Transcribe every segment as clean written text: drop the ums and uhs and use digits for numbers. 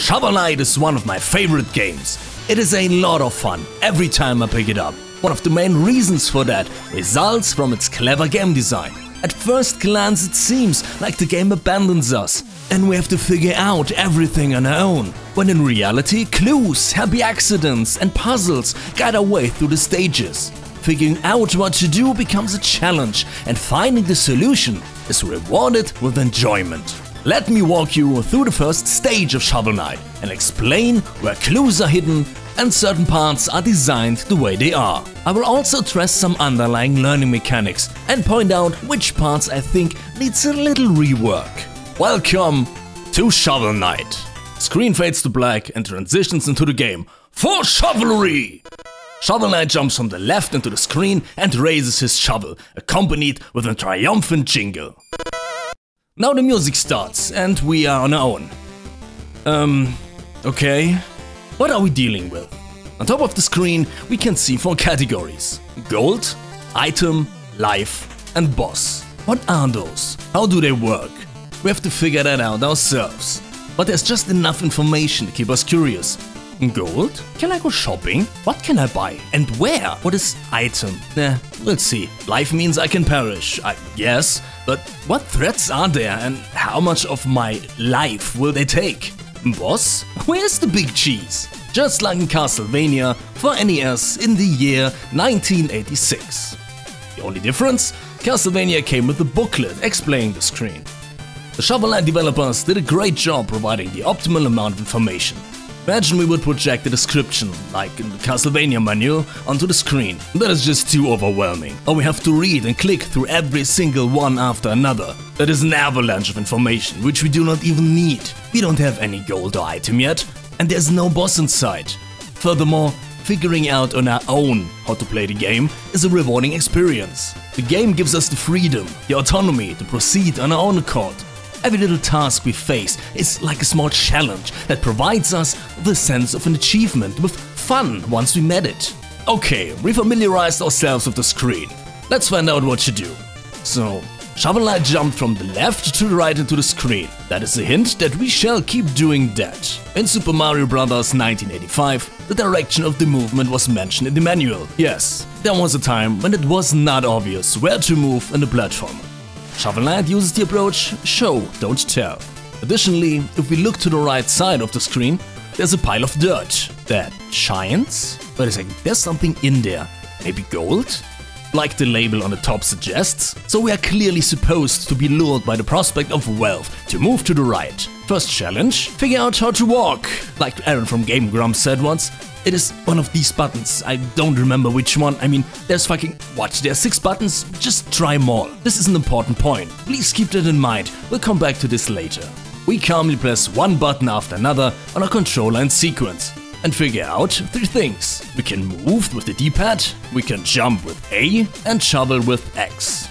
Shovel Knight is one of my favorite games. It is a lot of fun every time I pick it up. One of the main reasons for that results from its clever game design. At first glance it seems like the game abandons us and we have to figure out everything on our own, when in reality clues, happy accidents and puzzles guide our way through the stages. Figuring out what to do becomes a challenge and finding the solution is rewarded with enjoyment. Let me walk you through the first stage of Shovel Knight and explain where clues are hidden and certain parts are designed the way they are. I will also address some underlying learning mechanics and point out which parts I think needs a little rework. Welcome to Shovel Knight. Screen fades to black and transitions into the game for Shovelry. Shovel Knight jumps from the left into the screen and raises his shovel, accompanied with a triumphant jingle. Now the music starts and we are on our own. Okay. What are we dealing with? On top of the screen we can see 4 categories: gold, item, life and boss. What are those? How do they work? We have to figure that out ourselves. But there's just enough information to keep us curious. Gold? Can I go shopping? What can I buy? And where? What is item? We'll see. Life means I can perish, I guess. But what threats are there and how much of my life will they take? Boss? Where's the big cheese? Just like in Castlevania for NES in the year 1986. The only difference? Castlevania came with a booklet explaining the screen. The Shovel Knight developers did a great job providing the optimal amount of information. Imagine we would project the description, like in the Castlevania manual, onto the screen. That is just too overwhelming. Or we have to read and click through every single one after another. That is an avalanche of information, which we do not even need. We don't have any gold or item yet, and there's no boss in sight. Furthermore, figuring out on our own how to play the game is a rewarding experience. The game gives us the freedom, the autonomy to proceed on our own accord. Every little task we face is like a small challenge that provides us with a sense of an achievement with fun once we met it. Okay, we familiarized ourselves with the screen. Let's find out what to do. So, Shovel Knight jumped from the left to the right into the screen. That is a hint that we shall keep doing that. In Super Mario Bros. 1985, the direction of the movement was mentioned in the manual. Yes, there was a time when it was not obvious where to move in the platformer. Shovel Knight uses the approach show, don't tell. Additionally, if we look to the right side of the screen, there's a pile of dirt that shines. Wait a second, there's something in there. Maybe gold? Like the label on the top suggests. So we are clearly supposed to be lured by the prospect of wealth to move to the right. First challenge, figure out how to walk. Like Aaron from Game Grumps said once, it is one of these buttons. I don't remember which one. I mean, there's there's 6 buttons, just try them all. This is an important point. Please keep that in mind. We'll come back to this later. We calmly press one button after another on our controller in sequence and figure out 3 things. We can move with the D-pad, we can jump with A and shovel with X.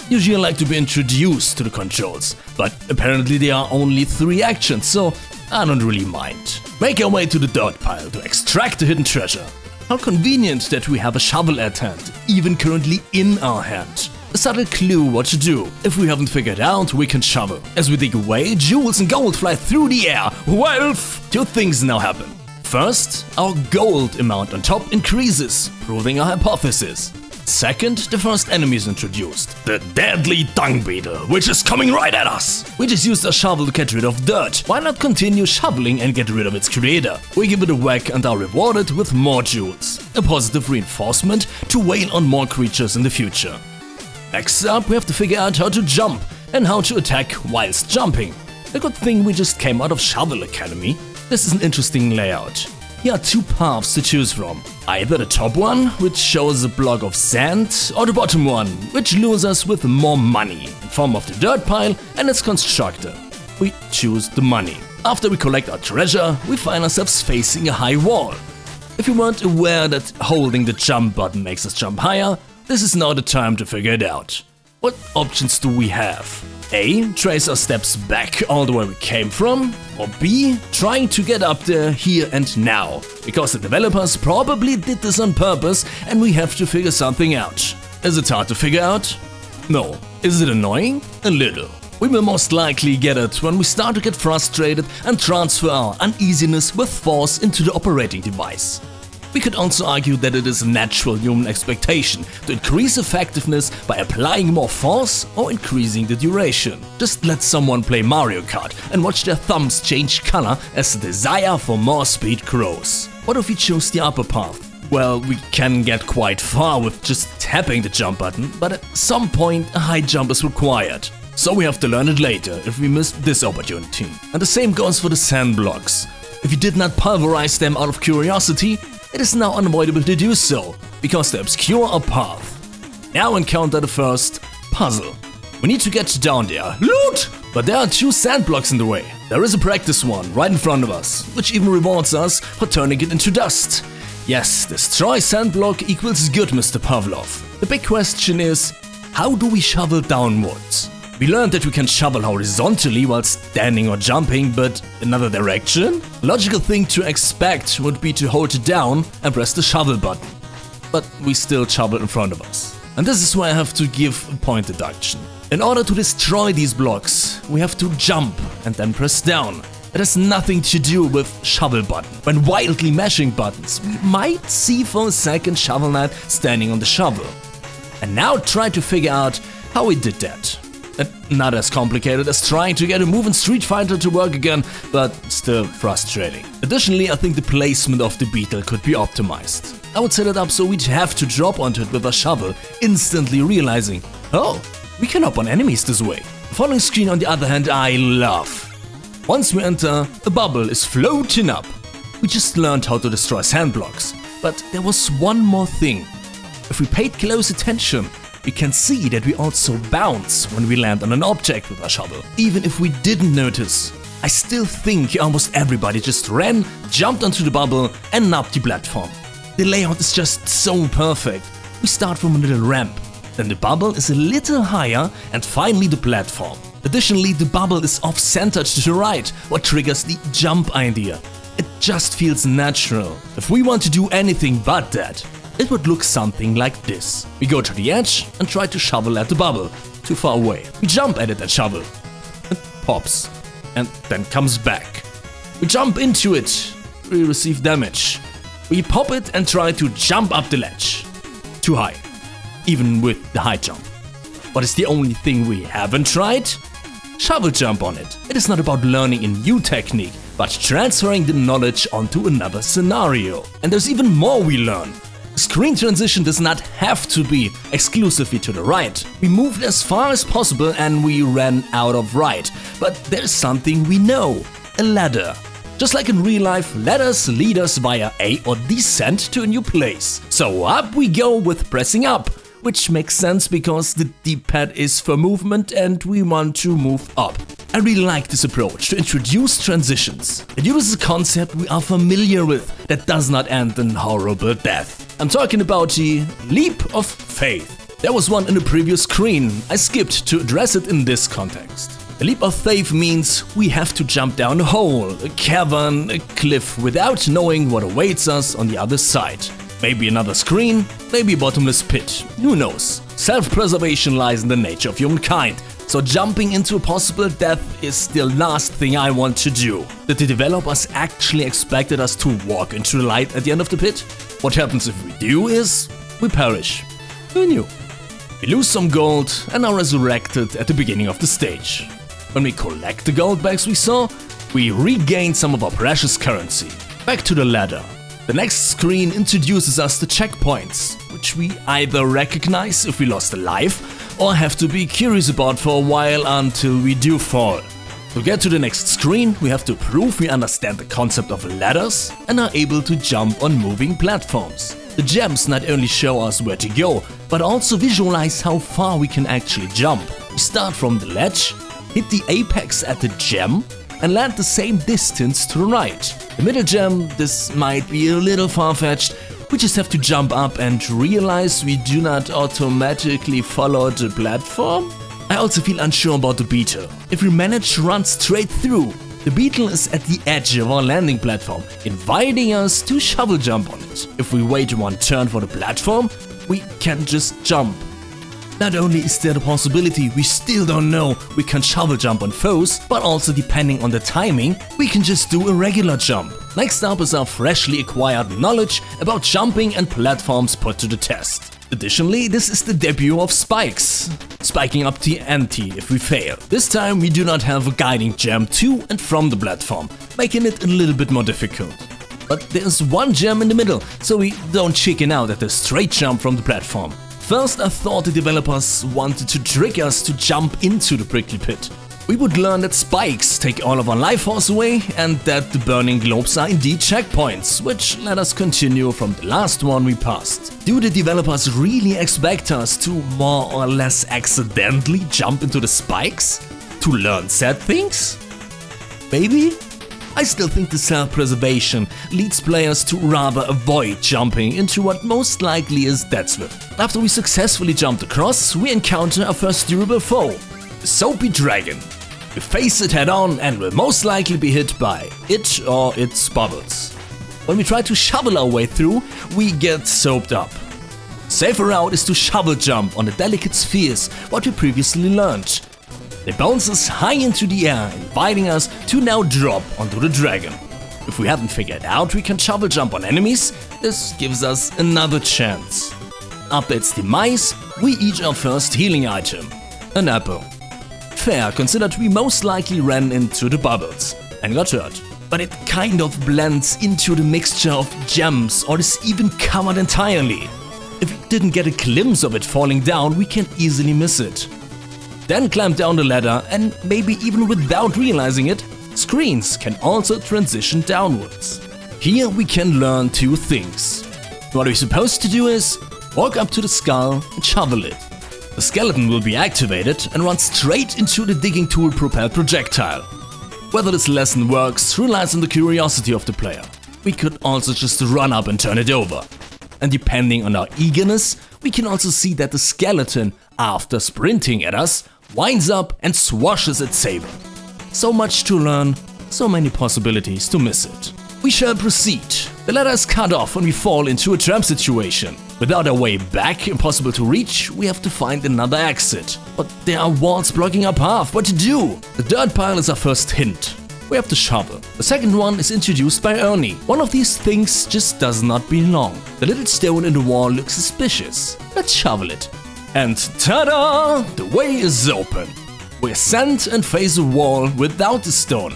Usually I like to be introduced to the controls, but apparently there are only 3 actions, so I don't really mind. Make our way to the dirt pile to extract the hidden treasure. How convenient that we have a shovel at hand, even currently in our hand. A subtle clue what to do. If we haven't figured out, we can shovel. As we dig away, jewels and gold fly through the air. Wealth! 2 things now happen. First, our gold amount on top increases, proving our hypothesis. Second, the first enemy is introduced. The deadly dung beetle, which is coming right at us. We just used a shovel to get rid of dirt. Why not continue shoveling and get rid of its creator? We give it a whack and are rewarded with more jewels. A positive reinforcement to wail on more creatures in the future. Next up, we have to figure out how to jump and how to attack whilst jumping. A good thing we just came out of Shovel Academy. This is an interesting layout. Here are 2 paths to choose from. Either the top one, which shows a block of sand, or the bottom one, which lures us with more money in form of the dirt pile and its constructor. We choose the money. After we collect our treasure, we find ourselves facing a high wall. If you weren't aware that holding the jump button makes us jump higher, this is now the time to figure it out. What options do we have? A. Trace our steps back all the way we came from, or B. Trying to get up there here and now, because the developers probably did this on purpose and we have to figure something out. Is it hard to figure out? No. Is it annoying? A little. We will most likely get it when we start to get frustrated and transfer our uneasiness with force into the operating device. We could also argue that it is a natural human expectation to increase effectiveness by applying more force or increasing the duration. Just let someone play Mario Kart and watch their thumbs change color as the desire for more speed grows. What if we choose the upper path? Well, we can get quite far with just tapping the jump button, but at some point a high jump is required. So we have to learn it later if we missed this opportunity. And the same goes for the sand blocks. If you did not pulverize them out of curiosity, it is now unavoidable to do so, because they obscure our path. Now encounter the first puzzle. We need to get down there. Loot! But there are 2 sand blocks in the way. There is a practice one right in front of us, which even rewards us for turning it into dust. Yes, destroy sand block equals good, Mr. Pavlov. The big question is, how do we shovel downwards? We learned that we can shovel horizontally while standing or jumping, but another direction? A logical thing to expect would be to hold it down and press the shovel button. But we still shovel in front of us. And this is where I have to give a point deduction. In order to destroy these blocks, we have to jump and then press down. It has nothing to do with shovel button. When wildly mashing buttons, we might see for a second Shovel Knight standing on the shovel. And now try to figure out how we did that. Not as complicated as trying to get a move in Street Fighter to work again, but still frustrating. Additionally, I think the placement of the beetle could be optimized. I would set it up so we'd have to drop onto it with a shovel, instantly realizing, oh, we can hop on enemies this way. The following screen, on the other hand, I love. Once we enter, a bubble is floating up. We just learned how to destroy sand blocks, but there was one more thing. If we paid close attention, we can see that we also bounce when we land on an object with our shovel. Even if we didn't notice, I still think almost everybody just ran, jumped onto the bubble and nabbed the platform. The layout is just so perfect. We start from a little ramp, then the bubble is a little higher and finally the platform. Additionally, the bubble is off-centered to the right, what triggers the jump idea. It just feels natural. If we want to do anything but that, it would look something like this. We go to the edge and try to shovel at the bubble. Too far away. We jump at it and shovel. It pops. And then comes back. We jump into it. We receive damage. We pop it and try to jump up the ledge. Too high. Even with the high jump. What is the only thing we haven't tried? Shovel jump on it. It is not about learning a new technique, but transferring the knowledge onto another scenario. And there's even more we learn. Screen transition does not have to be exclusively to the right. We moved as far as possible and we ran out of right. But there's something we know, a ladder. Just like in real life, ladders lead us via A or descent to a new place. So up we go with pressing up, which makes sense because the D-pad is for movement and we want to move up. I really like this approach to introduce transitions. It uses a concept we are familiar with that does not end in horrible death. I'm talking about the leap of faith. There was one in the previous screen. I skipped to address it in this context. The leap of faith means we have to jump down a hole, a cavern, a cliff without knowing what awaits us on the other side. Maybe another screen, maybe a bottomless pit, who knows. Self-preservation lies in the nature of humankind. So jumping into a possible death is the last thing I want to do. Did the developers actually expected us to walk into the light at the end of the pit? What happens if we do is, we perish. Who knew? We lose some gold and are resurrected at the beginning of the stage. When we collect the gold bags we saw, we regain some of our precious currency. Back to the ladder. The next screen introduces us to checkpoints, which we either recognize if we lost a life, or have to be curious about for a while until we do fall. To get to the next screen, we have to prove we understand the concept of ladders and are able to jump on moving platforms. The gems not only show us where to go, but also visualize how far we can actually jump. We start from the ledge, hit the apex at the gem, and land the same distance to the right. The middle gem, this might be a little far-fetched. We just have to jump up and realize we do not automatically follow the platform. I also feel unsure about the beetle. If we manage to run straight through, the beetle is at the edge of our landing platform, inviting us to shovel jump on it. If we wait one turn for the platform, we can just jump. Not only is there the possibility we still don't know we can shovel jump on foes, but also depending on the timing, we can just do a regular jump. Next up is our freshly acquired knowledge about jumping and platforms put to the test. Additionally, this is the debut of spikes, spiking up the ante if we fail. This time we do not have a guiding gem to and from the platform, making it a little bit more difficult. But there's one gem in the middle, so we don't chicken out at the straight jump from the platform. First, I thought the developers wanted to trick us to jump into the prickly pit. We would learn that spikes take all of our life force away and that the burning globes are indeed checkpoints, which let us continue from the last one we passed. Do the developers really expect us to more or less accidentally jump into the spikes? To learn said things? Maybe? I still think the self-preservation leads players to rather avoid jumping into what most likely is dead swift. After we successfully jumped across, we encounter our first durable foe, the Soapy dragon. We face it head on and will most likely be hit by it or its bubbles. When we try to shovel our way through, we get soaped up. The safer route is to shovel jump on the delicate spheres, what we previously learned. They bounce us high into the air, inviting us to now drop onto the dragon. If we haven't figured out we can shovel jump on enemies, this gives us another chance. After its demise, we each our first healing item, an apple. Fair, considered we most likely ran into the bubbles and got hurt. But it kind of blends into the mixture of gems or is even covered entirely. If we didn't get a glimpse of it falling down, we can easily miss it. Then climb down the ladder and maybe even without realizing it, screens can also transition downwards. Here we can learn two things. What we're supposed to do is walk up to the skull and shovel it. The skeleton will be activated and run straight into the digging tool propelled projectile. Whether this lesson works relies on the curiosity of the player. We could also just run up and turn it over. And depending on our eagerness, we can also see that the skeleton, after sprinting at us, winds up and swashes its saber. So much to learn, so many possibilities to miss it. We shall proceed. The ladder is cut off and we fall into a trap situation. Without a way back, impossible to reach, we have to find another exit. But there are walls blocking our path, what to do? The dirt pile is our first hint. We have to shovel. The second one is introduced by Ernie. One of these things just does not belong. The little stone in the wall looks suspicious. Let's shovel it. And ta-da! The way is open. We ascend and face a wall without the stone.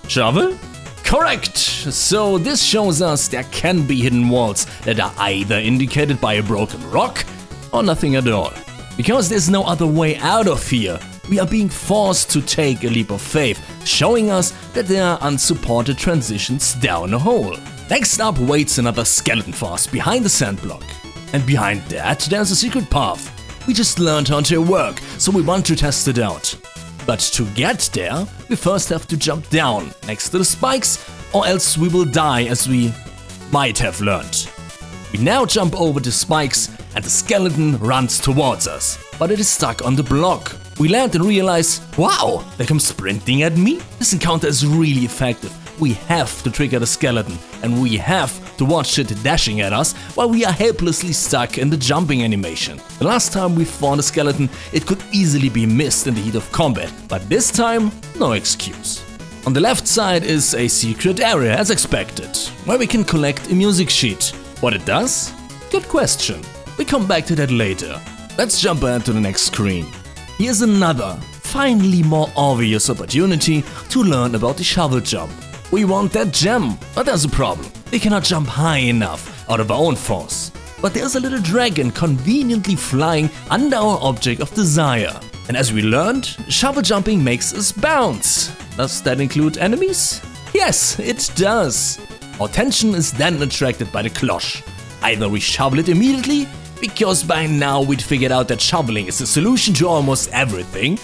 Shovel? Correct! So this shows us there can be hidden walls that are either indicated by a broken rock or nothing at all. Because there's no other way out of here, we are being forced to take a leap of faith, showing us that there are unsupported transitions down a hole. Next up waits another skeleton for us behind the sand block. And behind that there's a secret path. We just learned how to work, so we want to test it out. But to get there, we first have to jump down next to the spikes, or else we will die as we might have learned. We now jump over the spikes and the skeleton runs towards us, but it is stuck on the block. We land and realize, wow, they come sprinting at me? This encounter is really effective. We have to trigger the skeleton and we have to watch it dashing at us while we are helplessly stuck in the jumping animation. The last time we fought a skeleton, it could easily be missed in the heat of combat, but this time, no excuse. On the left side is a secret area as expected, where we can collect a music sheet. What it does? Good question. We come back to that later. Let's jump ahead to the next screen. Here's another, finally more obvious opportunity to learn about the shovel jump. We want that gem, but there's a problem. We cannot jump high enough out of our own force. But there's a little dragon conveniently flying under our object of desire. And as we learned, shovel jumping makes us bounce. Does that include enemies? Yes, it does. Our attention is then attracted by the cloche. Either we shovel it immediately, because by now we'd figured out that shoveling is the solution to almost everything,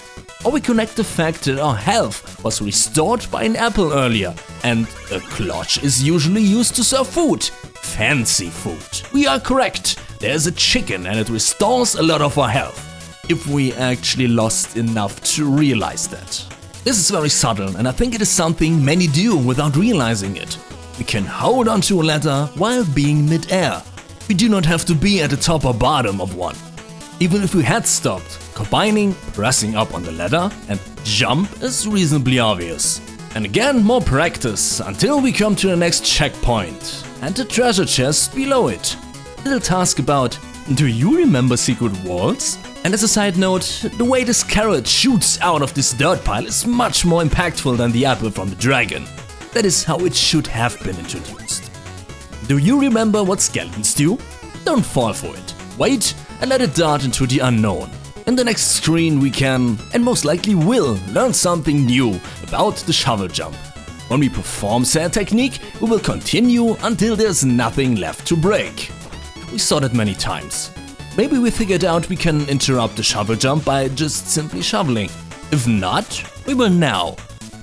or we connect the fact that our health was restored by an apple earlier, and a cloche is usually used to serve food. Fancy food. We are correct. There's a chicken and it restores a lot of our health. If we actually lost enough to realize that. This is very subtle and I think it is something many do without realizing it. We can hold onto a ladder while being mid-air. We do not have to be at the top or bottom of one. Even if we had stopped, combining pressing up on the ladder and jump is reasonably obvious. And again, more practice until we come to the next checkpoint and the treasure chest below it. Little task about, do you remember secret walls? And as a side note, the way this carrot shoots out of this dirt pile is much more impactful than the apple from the dragon. That is how it should have been introduced. Do you remember what skeletons do? Don't fall for it. Wait and let it dart into the unknown. In the next screen we can, and most likely will, learn something new about the shovel jump. When we perform said technique, we will continue until there's nothing left to break. We saw that many times. Maybe we figured out we can interrupt the shovel jump by just simply shoveling. If not, we will now.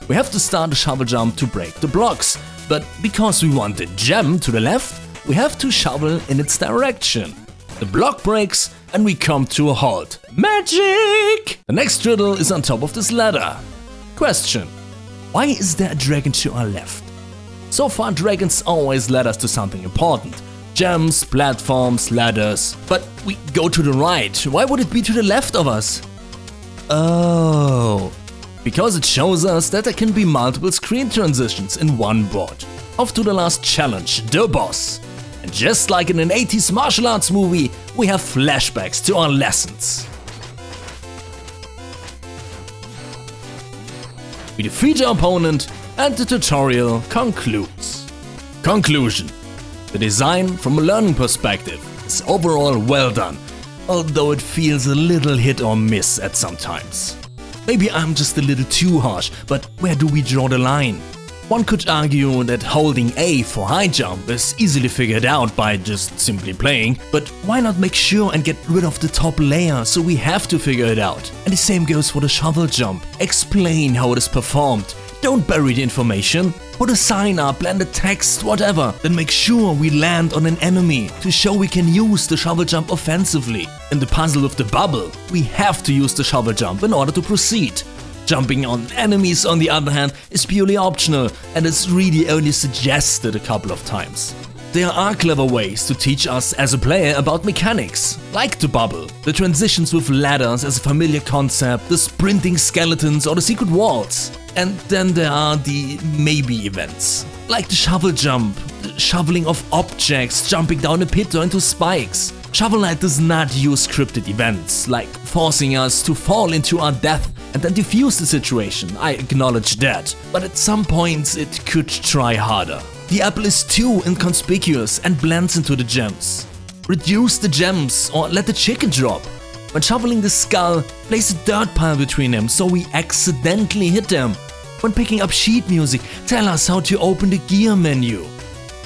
We have to start the shovel jump to break the blocks, but because we want the gem to the left, we have to shovel in its direction. The block breaks and we come to a halt. Magic! The next riddle is on top of this ladder. Question: why is there a dragon to our left? So far dragons always led us to something important. Gems, platforms, ladders. But we go to the right. Why would it be to the left of us? Oh. Because it shows us that there can be multiple screen transitions in one board. Off to the last challenge, the boss. And just like in an 80s martial arts movie, we have flashbacks to our lessons. We defeat our opponent and the tutorial concludes. Conclusion: the design from a learning perspective is overall well done, although it feels a little hit or miss at some times. Maybe I'm just a little too harsh, but where do we draw the line? One could argue that holding A for high jump is easily figured out by just simply playing, but why not make sure and get rid of the top layer so we have to figure it out? And the same goes for the shovel jump. Explain how it is performed. Don't bury the information. Put a sign up, blend the text, whatever. Then make sure we land on an enemy to show we can use the shovel jump offensively. In the puzzle with the bubble, we have to use the shovel jump in order to proceed. Jumping on enemies, on the other hand, is purely optional and is really only suggested a couple of times. There are clever ways to teach us as a player about mechanics, like the bubble, the transitions with ladders as a familiar concept, the sprinting skeletons or the secret walls. And then there are the maybe events, like the shovel jump, the shoveling of objects, jumping down a pit or into spikes. Shovel Knight does not use scripted events, like forcing us to fall into our death and then defuse the situation. I acknowledge that, but at some points it could try harder. The apple is too inconspicuous and blends into the gems. Reduce the gems or let the chicken drop. When shoveling the skull, place a dirt pile between them so we accidentally hit them. When picking up sheet music, tell us how to open the gear menu.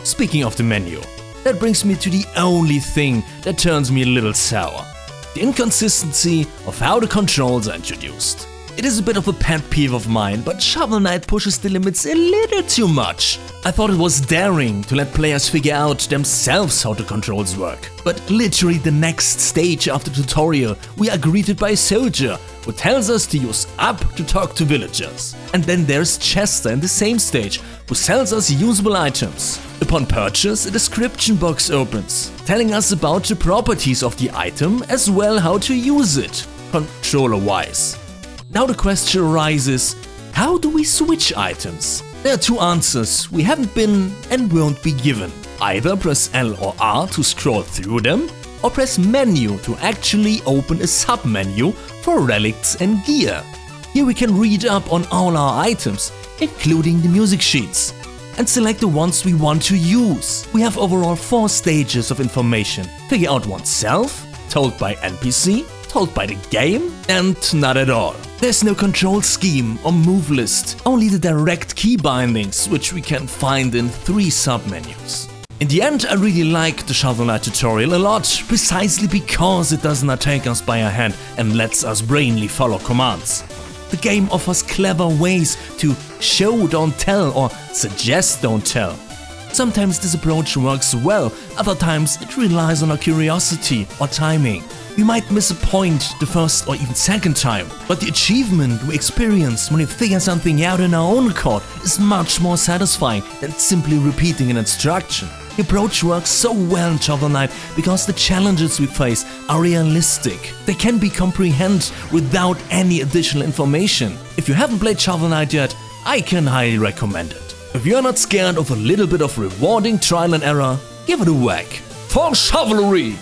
Speaking of the menu, that brings me to the only thing that turns me a little sour. The inconsistency of how the controls are introduced. It is a bit of a pet peeve of mine, but Shovel Knight pushes the limits a little too much. I thought it was daring to let players figure out themselves how the controls work. But literally the next stage after the tutorial, we are greeted by a soldier who tells us to use up to talk to villagers. And then there's Chester in the same stage, who sells us usable items. Upon purchase, a description box opens, telling us about the properties of the item as well how to use it, controller-wise. Now the question arises, how do we switch items? There are two answers we haven't been and won't be given. Either press L or R to scroll through them, or press menu to actually open a sub-menu for relicts and gear. Here we can read up on all our items, including the music sheets, and select the ones we want to use. We have overall 4 stages of information. Figure out oneself, told by NPC, told by the game, and not at all. There's no control scheme or move list, only the direct key bindings, which we can find in 3 sub-menus. In the end, I really like the Shovel Knight tutorial a lot, precisely because it does not take us by our hand and lets us brainly follow commands. The game offers clever ways to show don't tell or suggest don't tell. Sometimes this approach works well, other times it relies on our curiosity or timing. We might miss a point the first or even second time, but the achievement we experience when we figure something out in our own accord is much more satisfying than simply repeating an instruction. The approach works so well in Shovel Knight because the challenges we face are realistic. They can be comprehended without any additional information. If you haven't played Shovel Knight yet, I can highly recommend it. If you're not scared of a little bit of rewarding trial and error, give it a whack. For Shovelry!